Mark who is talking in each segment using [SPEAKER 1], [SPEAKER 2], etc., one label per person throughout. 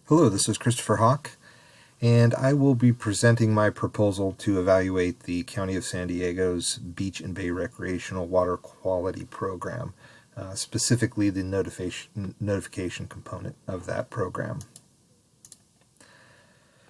[SPEAKER 1] Hello, this is Christopher Hawk, and I will be presenting my proposal to evaluate the County of San Diego's Beach and Bay Recreational Water Quality Program, specifically the notification component of that program.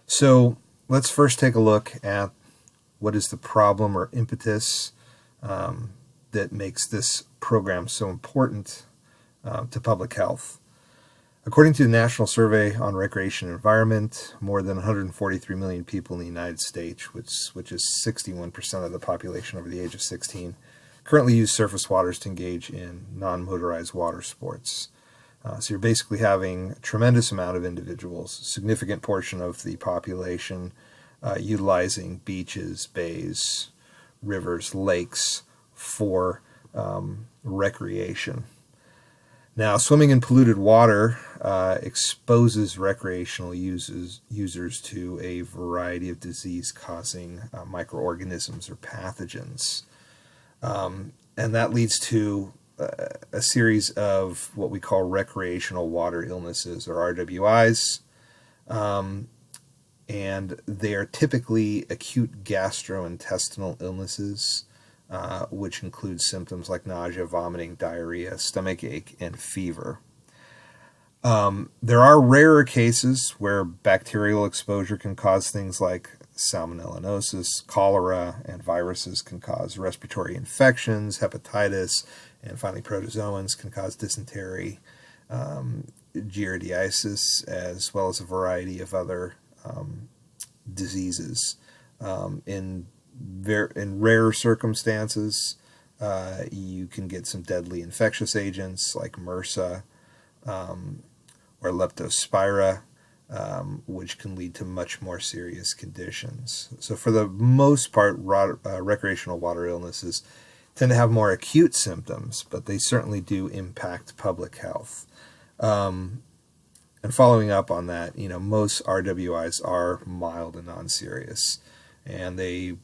[SPEAKER 1] So let's first take a look at what is the problem or impetus that makes this program so important to public health. According to the National Survey on Recreation and Environment, more than 143 million people in the United States, which is 61% of the population over the age of 16, currently use surface waters to engage in non-motorized water sports. So you're basically having a tremendous amount of individuals, a significant portion of the population, utilizing beaches, bays, rivers, lakes for recreation. Now, swimming in polluted water exposes recreational users to a variety of disease-causing microorganisms or pathogens. And that leads to a series of what we call recreational water illnesses, or RWIs. And they are typically acute gastrointestinal illnesses, which includes symptoms like nausea, vomiting, diarrhea, stomach ache, and fever. There are rarer cases where bacterial exposure can cause things like salmonellosis, cholera, and viruses can cause respiratory infections, hepatitis, and finally protozoans can cause dysentery, giardiasis, as well as a variety of other diseases. In rare circumstances, you can get some deadly infectious agents like MRSA or Leptospira, which can lead to much more serious conditions. So for the most part, recreational water illnesses tend to have more acute symptoms, but they certainly do impact public health. And following up on that, most RWIs are mild and non-serious, and they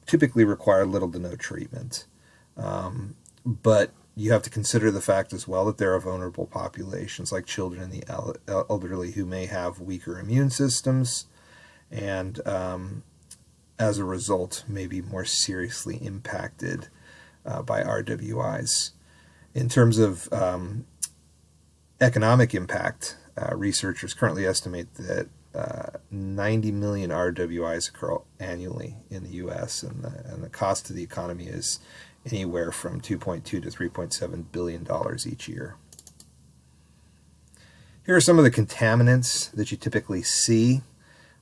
[SPEAKER 1] typically require little to no treatment. But you have to consider the fact as well that there are vulnerable populations like children and the elderly who may have weaker immune systems and as a result may be more seriously impacted by RWIs. In terms of economic impact, researchers currently estimate that 90 million RWIs occur annually in the U.S., and the cost to the economy is anywhere from $2.2 to $3.7 billion each year. Here are some of the contaminants that you typically see.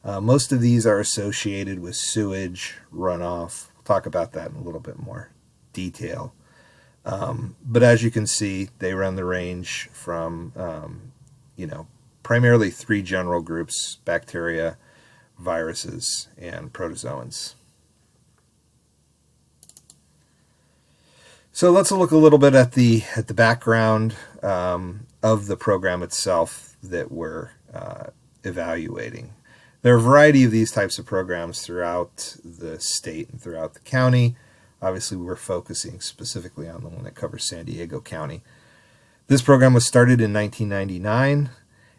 [SPEAKER 1] Most of these are associated with sewage runoff. We'll talk about that in a little bit more detail. But as you can see, they run the range from, primarily three general groups: bacteria, viruses, and protozoans. So let's look a little bit at the background of the program itself that we're evaluating. There are a variety of these types of programs throughout the state and throughout the county. Obviously, we're focusing specifically on the one that covers San Diego County. This program was started in 1999,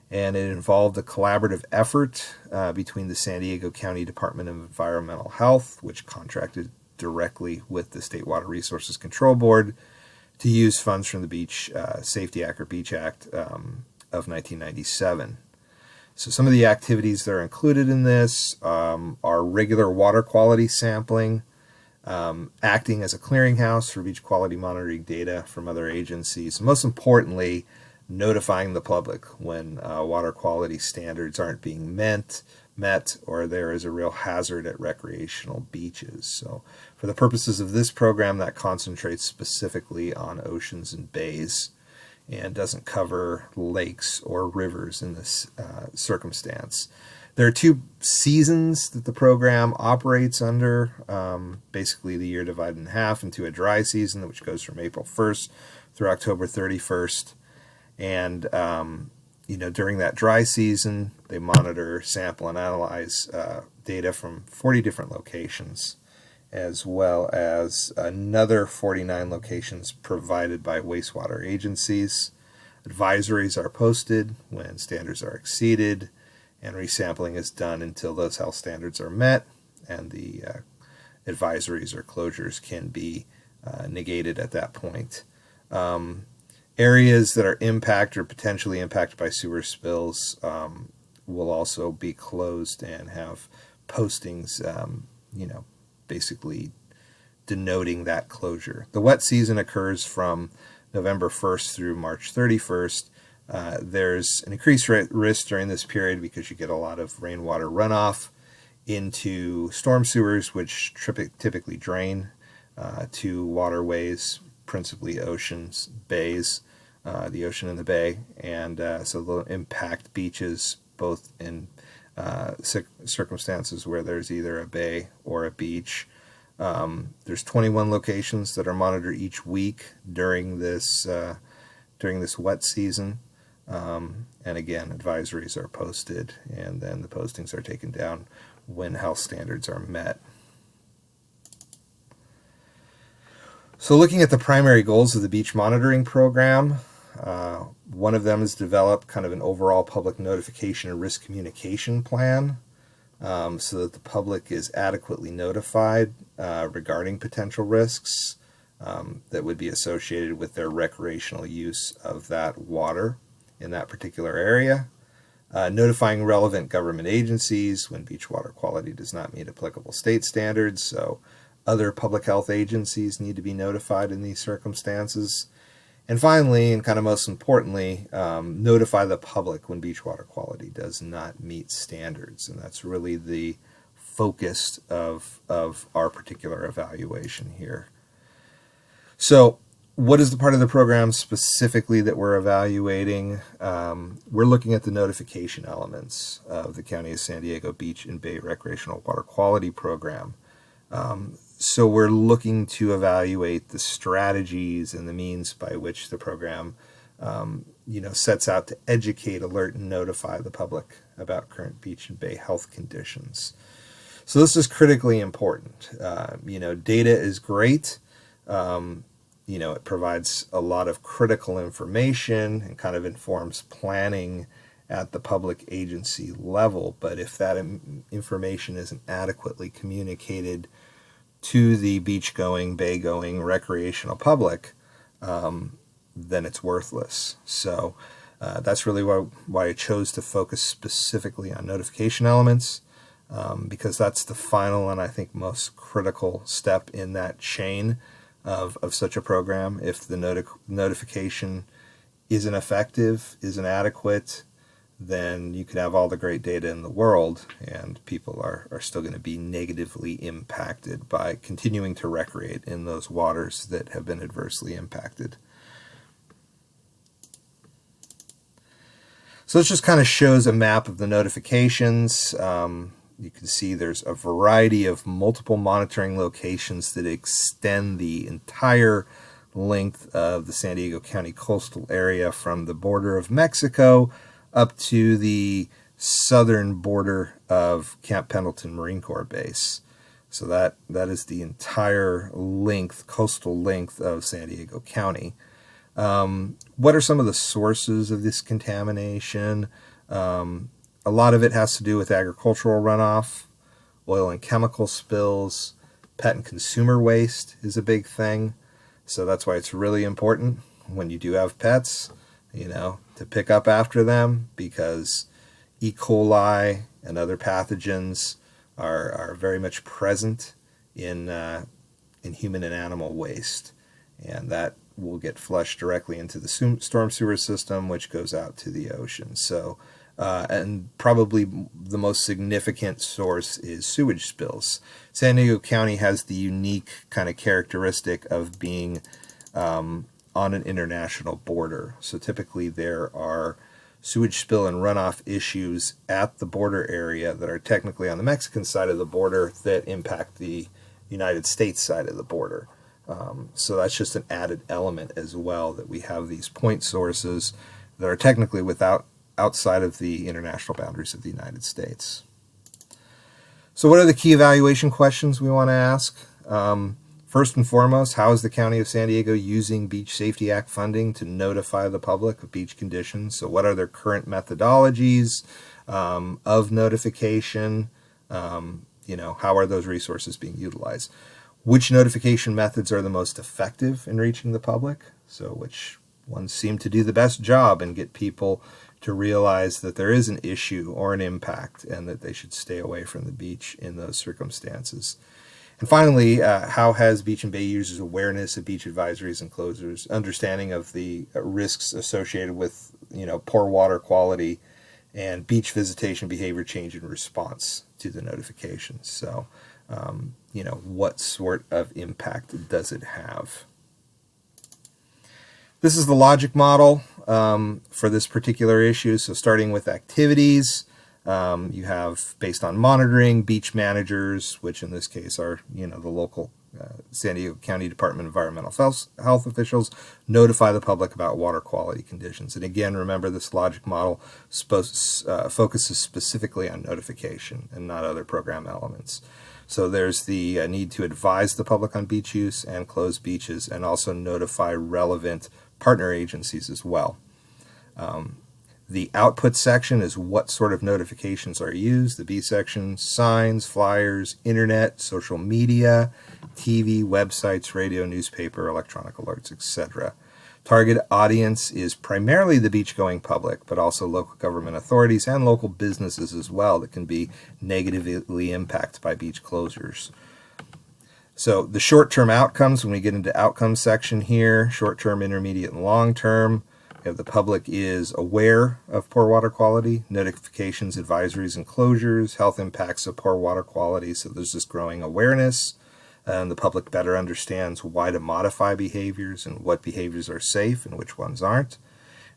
[SPEAKER 1] and it involved a collaborative effort between the San Diego County Department of Environmental Health, which contracted directly with the State Water Resources Control Board to use funds from the Beach Safety Act, or Beach Act, of 1997. So some of the activities that are included in this are regular water quality sampling, acting as a clearinghouse for beach quality monitoring data from other agencies, and most importantly, notifying the public when water quality standards aren't being met, or there is a real hazard at recreational beaches. So for the purposes of this program, that concentrates specifically on oceans and bays and doesn't cover lakes or rivers in this circumstance. There are two seasons that the program operates under, basically the year divided in half into a dry season, which goes from April 1st through October 31st. And during that dry season, they monitor, sample, and analyze data from 40 different locations, as well as another 49 locations provided by wastewater agencies. Advisories are posted when standards are exceeded, and resampling is done until those health standards are met, and the advisories or closures can be negated at that point. Areas that are impacted or potentially impacted by sewer spills will also be closed and have postings, basically denoting that closure. The wet season occurs from November 1st through March 31st. There's an increased risk during this period because you get a lot of rainwater runoff into storm sewers, which typically drain to waterways, principally oceans, bays, the ocean and the bay, and so they'll impact beaches both in circumstances where there's either a bay or a beach. There's 21 locations that are monitored each week during this wet season, and again, advisories are posted, and then the postings are taken down when health standards are met. So looking at the primary goals of the beach monitoring program, one of them is develop kind of an overall public notification and risk communication plan so that the public is adequately notified regarding potential risks that would be associated with their recreational use of that water in that particular area. Notifying relevant government agencies when beach water quality does not meet applicable state standards. So other public health agencies need to be notified in these circumstances. And finally, and kind of most importantly, notify the public when beach water quality does not meet standards. And that's really the focus of our particular evaluation here. So what is the part of the program specifically that we're evaluating? We're looking at the notification elements of the County of San Diego Beach and Bay Recreational Water Quality Program. So we're looking to evaluate the strategies and the means by which the program sets out to educate, alert, and notify the public about current beach and bay health conditions. So this is critically important. Data is great. It provides a lot of critical information and kind of informs planning at the public agency level. But if that information isn't adequately communicated to the beach-going, bay-going, recreational public, then it's worthless. So that's really why I chose to focus specifically on notification elements, because that's the final and I think most critical step in that chain of such a program. If the notification isn't effective, isn't adequate, then you could have all the great data in the world and people are still going to be negatively impacted by continuing to recreate in those waters that have been adversely impacted. So this just kind of shows a map of the notifications. You can see there's a variety of multiple monitoring locations that extend the entire length of the San Diego County coastal area from the border of Mexico up to the southern border of Camp Pendleton Marine Corps Base. So that is the entire coastal length of San Diego County. What are some of the sources of this contamination? A lot of it has to do with agricultural runoff, oil and chemical spills, pet and consumer waste is a big thing. So that's why it's really important when you do have pets, to pick up after them, because E. coli and other pathogens are very much present in human and animal waste, and that will get flushed directly into the storm sewer system, which goes out to the ocean. So, and probably the most significant source is sewage spills. San Diego County has the unique kind of characteristic of being on an international border. So typically there are sewage spill and runoff issues at the border area that are technically on the Mexican side of the border that impact the United States side of the border. So that's just an added element as well, that we have these point sources that are technically outside of the international boundaries of the United States. So what are the key evaluation questions we want to ask? First and foremost, how is the County of San Diego using Beach Safety Act funding to notify the public of beach conditions? So what are their current methodologies of notification? How are those resources being utilized? Which notification methods are the most effective in reaching the public? So which ones seem to do the best job and get people to realize that there is an issue or an impact and that they should stay away from the beach in those circumstances? And finally, how has beach and bay users' awareness of beach advisories and closures, understanding of the risks associated with, poor water quality and beach visitation behavior change in response to the notifications? So, what sort of impact does it have? This is the logic model for this particular issue. So starting with activities, you have, based on monitoring, beach managers, which in this case are, the local San Diego County Department of Environmental Health officials, notify the public about water quality conditions. And again, remember, this logic model focuses specifically on notification and not other program elements. So there's the need to advise the public on beach use and close beaches, and also notify relevant partner agencies as well. The output section is what sort of notifications are used. The B section, signs, flyers, internet, social media, TV, websites, radio, newspaper, electronic alerts, etc. Target audience is primarily the beach-going public, but also local government authorities and local businesses as well that can be negatively impacted by beach closures. So the short-term outcomes, when we get into outcomes section here, short-term, intermediate, and long-term, the public is aware of poor water quality, notifications, advisories, and closures, health impacts of poor water quality. So there's this growing awareness, and the public better understands why to modify behaviors and what behaviors are safe and which ones aren't.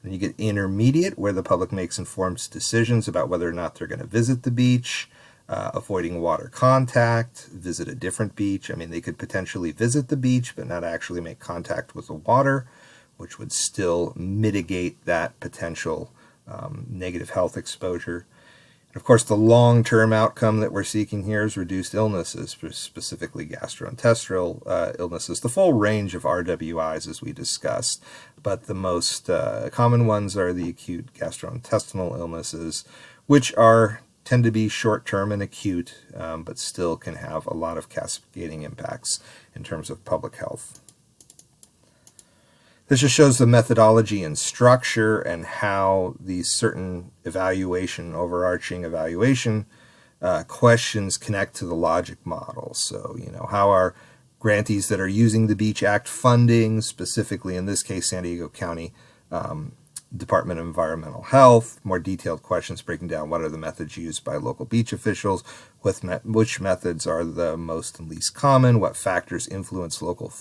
[SPEAKER 1] And you get intermediate, where the public makes informed decisions about whether or not they're going to visit the beach, avoiding water contact, visit a different beach. I mean, they could potentially visit the beach but not actually make contact with the water, which would still mitigate that potential negative health exposure. And of course, the long-term outcome that we're seeking here is reduced illnesses, specifically gastrointestinal illnesses, the full range of RWIs as we discussed, but the most common ones are the acute gastrointestinal illnesses, which tend to be short-term and acute, but still can have a lot of cascading impacts in terms of public health. This just shows the methodology and structure and how these certain overarching evaluation questions connect to the logic model. So, how are grantees that are using the Beach Act funding, specifically in this case San Diego County Department of Environmental Health, more detailed questions breaking down what are the methods used by local beach officials, which methods are the most and least common, what factors influence local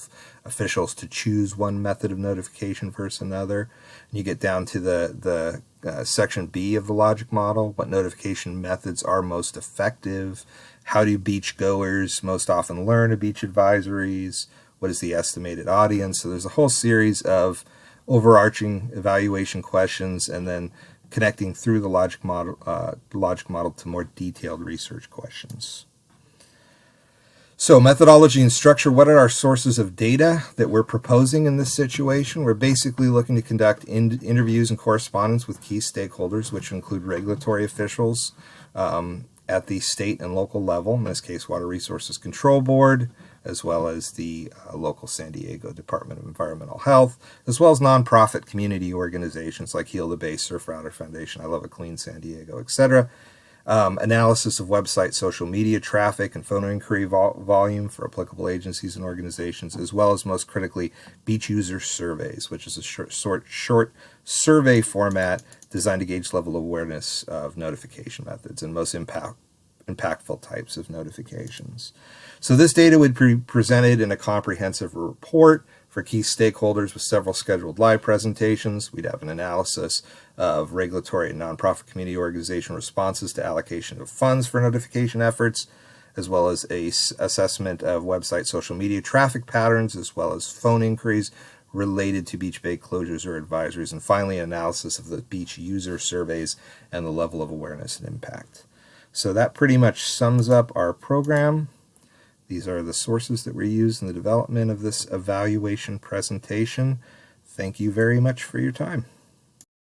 [SPEAKER 1] officials to choose one method of notification versus another. And you get down to the section B of the logic model, what notification methods are most effective, how do beach goers most often learn of beach advisories, what is the estimated audience. So there's a whole series of overarching evaluation questions, and then connecting through the logic model to more detailed research questions. So methodology and structure, what are our sources of data that we're proposing in this situation? We're basically looking to conduct interviews and correspondence with key stakeholders, which include regulatory officials at the state and local level, in this case Water Resources Control Board, as well as the local San Diego Department of Environmental Health, as well as nonprofit community organizations like Heal the Bay, Surf Router Foundation, I Love a Clean San Diego, etc. Analysis of website, social media traffic, and phone inquiry volume for applicable agencies and organizations, as well as, most critically, beach user surveys, which is a short survey format designed to gauge level of awareness of notification methods and most impactful types of notifications. So this data would be presented in a comprehensive report for key stakeholders with several scheduled live presentations. We'd have an analysis of regulatory and nonprofit community organization responses to allocation of funds for notification efforts, as well as a assessment of website social media traffic patterns, as well as phone inquiries related to beach bay closures or advisories, and finally analysis of the beach user surveys and the level of awareness and impact. So that pretty much sums up our program. These are the sources that were used in the development of this evaluation presentation. Thank you very much for your time.